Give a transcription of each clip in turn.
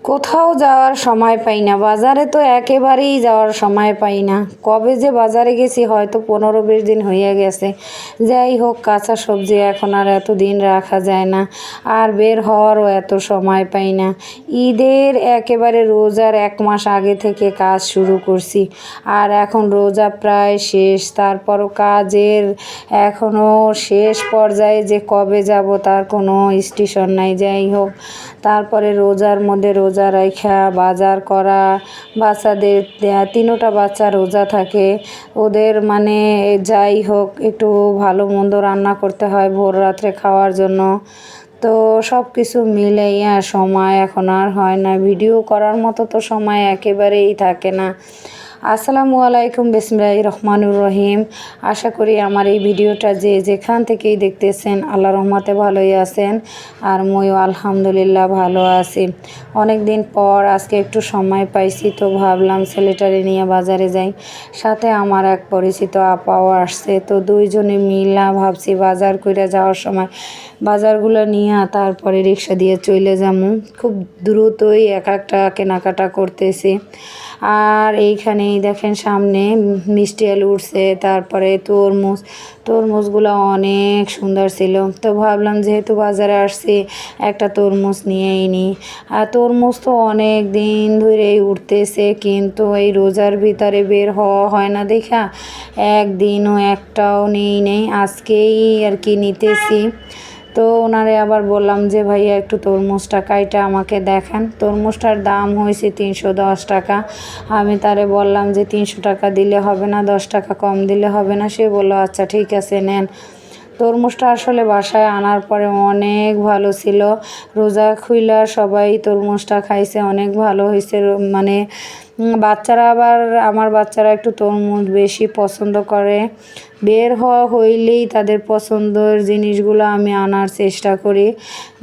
কোথাও যাওয়ার সময় পাই না, বাজারে তো একেবারেই যাওয়ার সময় পাই না। কবে যে বাজারে গেছি হয়তো 15-20 দিন হয়ে গেছে। যাই হোক, কাঁচা সবজি এখন আর এত দিন রাখা যায় না, আর বের হওয়ারও এত সময় পাই না। ঈদের একেবারে রোজার 1 মাস আগে থেকে কাজ শুরু করছি, আর এখন রোজা প্রায় শেষ, তারপরও কাজের এখনও শেষ পর্যায়ে, যে কবে যাব তার কোনো স্টেশন নাই। যাই হোক, তারপরে রোজার মধ্যে রোজা রাইখা বাজার করা, বাচ্চাদের 3টা বাচ্চা রোজা থাকে, ওদের মানে যাই হোক একটু ভালো মন্দ রান্না করতে হয় ভোর রাত্রে খাওয়ার জন্য। তো সব কিছু মিলাইয়া সময় এখন আর হয় না, ভিডিও করার মতো তো সময় একেবারেই থাকে না। আসসালামু আলাইকুম, বিসমিল্লাহির রহমানির রহিম। আশা করি আমার এই ভিডিওটা যে যেখান থেকেই দেখতেছেন আল্লাহ রহমতে ভালোই আছেন, আর মইও আলহামদুলিল্লাহ ভালো আছি। অনেক দিন পর আজকে একটু সময় পাইছি, তো ভাবলাম ছেলেটারে নিয়ে বাজারে যাই। সাথে আমার এক পরিচিত আপাও আসছে, তো দুইজনে মিলা ভাবছি বাজার কইরা যাওয়ার সময় বাজারগুলো নিয়ে তারপরে রিক্সা দিয়ে চলে যাবো। খুব দ্রুতই এক একটা কেনাকাটা করতেছি। আর এইখানেই দেখেন সামনে মিষ্টি আলু উঠছে, তারপরে তরমুজগুলো অনেক সুন্দর ছিল। তো ভাবলাম যেহেতু বাজারে আসছি একটা তরমুজ নিয়েই নিই। আর তরমুজ তো অনেক দিন ধরেই উঠতেছে, কিন্তু এই রোজার ভিতরে বের হওয়া হয় না দেখা একদিনও একটাও নেই। আজকেই আর কি নিতেছি। তো ওনারে আবার বললাম যে ভাইয়া একটু তরমুজটা কাইটা আমাকে দেখান। তরমুজটার দাম হয়েছে 310 টাকা। আমি তারে বললাম যে 300 টাকা দিলে হবে না, 10 টাকা কম দিলে হবে না? সে বললো আচ্ছা ঠিক আছে নেন। তরমুজটা আসলে বাসায় আনার পরে অনেক ভালো ছিল। রোজা খুইলা সবাই তরমুজটা খাইছে, অনেক ভালো হয়েছে। মানে বাচ্চারা আবার, আমার বাচ্চারা একটু তরমুজ বেশি পছন্দ করে। বের হওয়া হইলেই তাদের পছন্দের জিনিসগুলো আমি আনার চেষ্টা করি।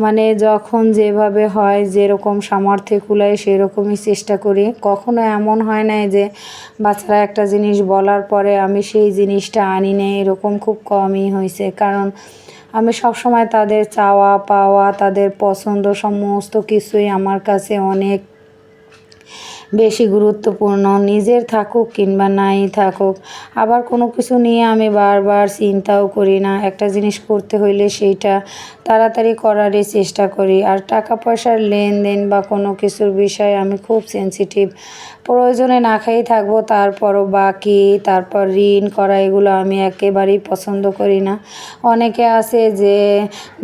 মানে যখন যেভাবে হয়, যেরকম সামর্থ্যে কুলায় সেরকমই চেষ্টা করি। কখনো এমন হয় নাই যে বাচ্চারা একটা জিনিস বলার পরে আমি সেই জিনিসটা আনি নাই, এরকম খুব কমই হয়েছে। কারণ আমি সবসময় তাদের চাওয়া পাওয়া, তাদের পছন্দ সমস্ত কিছুই আমার কাছে অনেক বেশি গুরুত্বপূর্ণ। নিজের থাকুক কিংবা নাই থাকুক, আবার কোনো কিছু নিয়ে আমি বারবার চিন্তাও করি না। একটা জিনিস করতে হইলে সেইটা তাড়াতাড়ি করারই চেষ্টা করি। আর টাকা পয়সার লেনদেন বা কোনো কিছুর বিষয়ে আমি খুব সেনসিটিভ। প্রয়োজনে না খেয়েই থাকবো, তারপরও বাকি, তারপর ঋণ করা, এগুলো আমি একেবারেই পছন্দ করি না। অনেকে আছে যে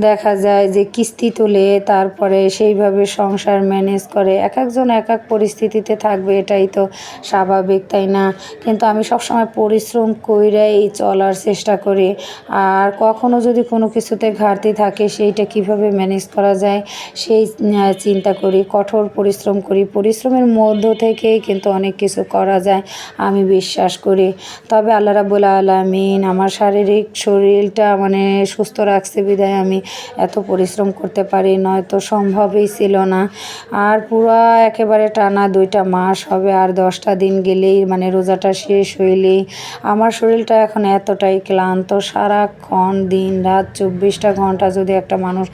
দেখা যায় যে কিস্তি তুলে তারপরে সেইভাবে সংসার ম্যানেজ করে। এক একজন এক এক পরিস্থিতিতে থাকবে, এটাই তো স্বাভাবিক, তাই না? কিন্তু আমি সবসময় পরিশ্রম কইরাই চলার চেষ্টা করি। আর কখনো যদি কোনো কিছুতে ঘাটতি থাকে সেইটা কিভাবে ম্যানেজ করা যায় সেই চিন্তা করি, কঠোর পরিশ্রম করি। পরিশ্রমের মধ্য থেকেই কিন্তু অনেক কিছু করা যায়, আমি বিশ্বাস করি। তবে আল্লাহ রাব্বুল আলামিন আমার শারীরিক শরীরটা মানে সুস্থ রাখছে বিধায় আমি এত পরিশ্রম করতে পারি, নয়তো সম্ভবই ছিল না। আর পুরা একেবারে টানা 2টা মাস হবে, আর 10টা দিন গেলেই মানে রোজাটা শেষ হইলেই আমার শরীরটা এখন এতটাই ক্লান্ত। সারাক্ষণ দিন রাত 24টা ঘন্টা যদি একটা মানুষ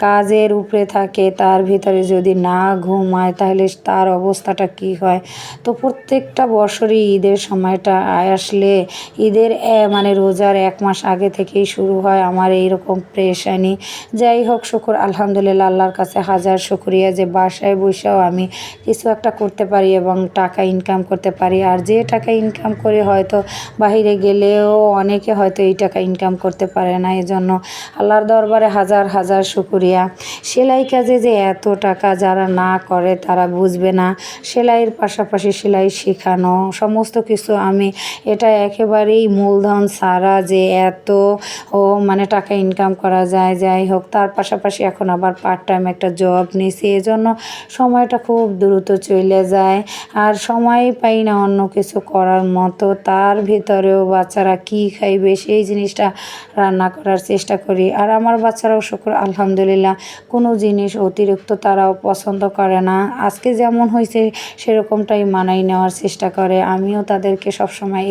কাজের উপরে থাকে, তার ভিতরে যদি না ঘুমায় তাহলে তার অবস্থাটা কি হয়। তো প্রত্যেকটা বছরই ঈদের সময়টা আসলে ঈদের মানে রোজার 1 মাস আগে থেকেই শুরু হয় আমার এইরকম পেরেশানি। যাই হোক, শুকর আলহামদুলিল্লাহ, আল্লাহর কাছে হাজার শুকরিয়া যে বাসায় বসেও আমি কিছু একটা করতে পারি এবং টাকা ইনকাম করতে পারি। আর যে টাকা ইনকাম করে হয়তো বাহিরে গেলেও অনেকে হয়তো এই টাকা ইনকাম করতে পারে না, এজন্য আল্লাহর দরবারে হাজার হাজার শুকরিয়া। সেলাই কাজে যে এত টাকা যারা না করে তারা বুঝবে না। সেলাইয়ের পাশাপাশি সেলাই শেখানো সমস্ত কিছু, আমি এটা একেবারেই মূলধন ছাড়া যে এত মানে টাকা ইনকাম করা যায়। যাই হোক, তার পাশাপাশি এখন আবার পার্ট টাইম একটা জব নিয়েছি, এজন্য সময়টা খুব দ্রুত চলে যায়। যায় আর সময় পাই না অন্য কিছু করার মতো। তার ভিতরেও বাচ্চারা কী খাইবে সেই জিনিসটা রান্না করার চেষ্টা করি। আর আমার বাচ্চারাও শুকর আলহামদুলিল্লাহ কোনো জিনিস অতিরিক্ত তারাও পছন্দ করে না। আজকে যেমন হয়েছে সেরকমটাই মানাই নেওয়ার চেষ্টা করে। আমিও তাদেরকে সবসময়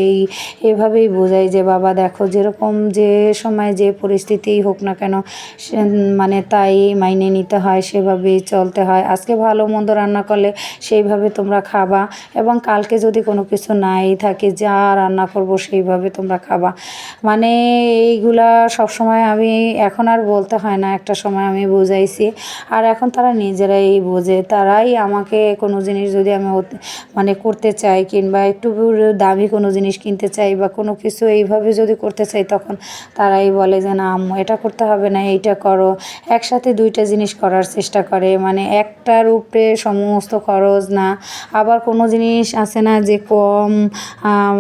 এভাবেই বোঝাই যে বাবা দেখো যেরকম যে সময় যে পরিস্থিতিই হোক না কেন মানে তাই মাইনে নিতে হয়, সেভাবেই চলতে হয়। আজকে ভালো মন্দ রান্না করলে সেইভাবে তোমরা খাবা এবং কালকে যদি কোনো কিছু নাই থাকে যা রান্না করব সেইভাবে তোমরা খাবা। মানে এইগুলা সবসময় আমি এখন আর বলতে হয় না, একটা সময় আমি বুঝাইছি আর এখন তারা নিজেরাই বোঝে। তারাই আমাকে কোনো জিনিস যদি আমি মানে করতে চাই কিংবা একটু দামি কোনো জিনিস কিনতে চাই বা কোনো কিছু এইভাবে যদি করতে চাই তখন তারাই বলে যে না আম্মু এটা করতে হবে না এইটা করো। একসাথে দুইটা জিনিস করার চেষ্টা করে, মানে একটার উপরে সমস্ত খরচ না। আবার কোনো জিনিস আছে না যে কম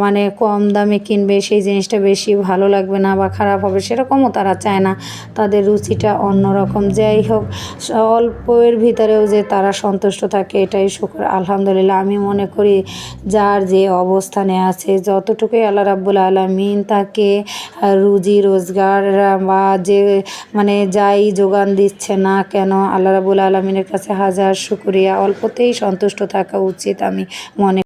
মানে কম দামে কিনবে সেই জিনিসটা বেশি ভালো লাগবে না বা খারাপ হবে, সেরকমও তারা চায় না। তাদের রুচিটা অন্যরকম। যাই হোক অল্পের ভিতরেও যে তারা সন্তুষ্ট থাকে এটাই শুকর আলহামদুলিল্লাহ। আমি মনে করি যার যে অবস্থানে আছে যতটুকুই আল্লাহ রাব্বুল আলামিন তাকে রুজি রোজগার বা যে মানে যাই যোগান দিচ্ছে না কেন আল্লাহ রাব্বুল আলামিনের কাছে হাজার শুকরিয়া। অল্পতেই সন্তুষ্ট থাকা উচিত আমি মনে